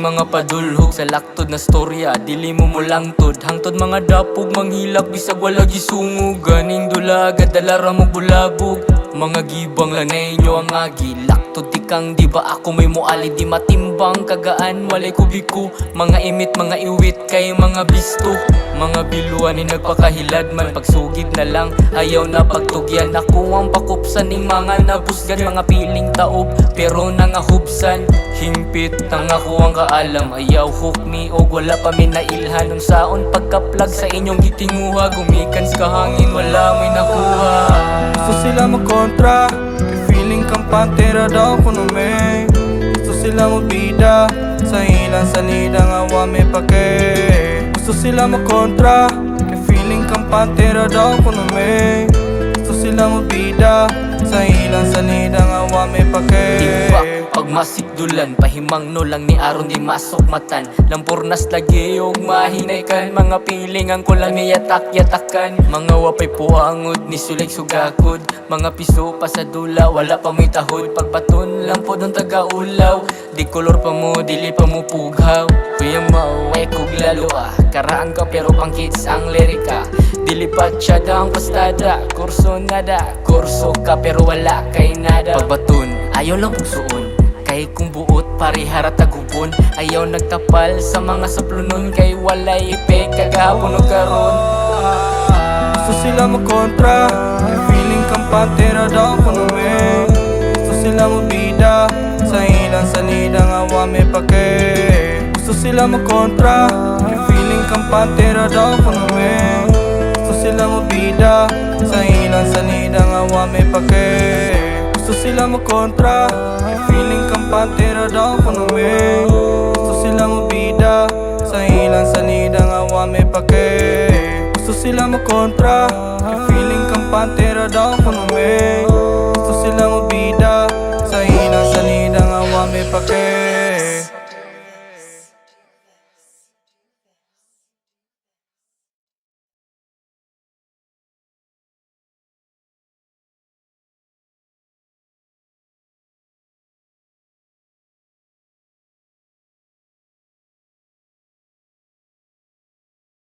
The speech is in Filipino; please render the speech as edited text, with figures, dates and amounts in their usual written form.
Mga padulhog sa laktod na storya, dili mo mulangtod hangtod mga dapog manghilak bisag wala gisungog. Ganing dula gadalara mo bulabog, mga gibang lanay nyo ang agi. Laktod tikang di ba ako may muali, di matimbang kagaan walay kubiko. Mga imit mga iwit kay mga bisto, mga biluan ni nagpakahilad man pagsugid na lang ayaw na pagtugyan. Ako ang pakupsan ning mga nabusgan, mga piling taob pero nangahubsan. Himpit ang ako ang kaalam, ayaw hook me o wala pa mi nailhan. Nung saon pagkaplag sa inyong gitinguha, gumikan sa kahangin wala may nakuha. Gusto sila magkontra, kay feeling kang pantera daw kuno may. Gusto sila magbida, sa ilang salida nga wa may pake. Gusto sila magkontra, kay feeling kang pantera daw kuno may. Gusto sila magbida, sa ilang salida nga wa may pake. Pag masikdulan, pahimang no lang ni aron di masok matan. Lampurnas lagi og mahinay kan, mga piling ang kulang ni yatak-yatakan. Mga wapay puangod ni sulik sugakod, mga piso pa sa dula wala pa may tahod. Pagbaton lang po dong taga-ulaw, di kolor pa mo, dili pa mo pughaw. Kuya mauway kog lalo karaan ka pero pang kids ang lirika. Dilipat siya daang pastada, kurso nada, kurso ka pero wala kay nada. Pagbaton, ayaw lang pusoon, kay kung buot parihara tagubon. Ayaw nagtapal sa mga saplunon, kay walay ipe kagahapon o karon. Gusto sila magkontra, kay feeling kang pantera daw kuno may. Gusto sila magbida, sa ilang salida nga wa may pake. Gusto sila magkontra, kay feeling kang pantera daw kuno may. Gusto sila magbida, sa ilang salida nga wa may pake. Gusto sila magkontra, kay feeling kang pantera daw kuno may. Gusto sila magbida, sa ilang salida nga wa may pake. Gusto sila magkontra, kay feeling kang pantera daw kuno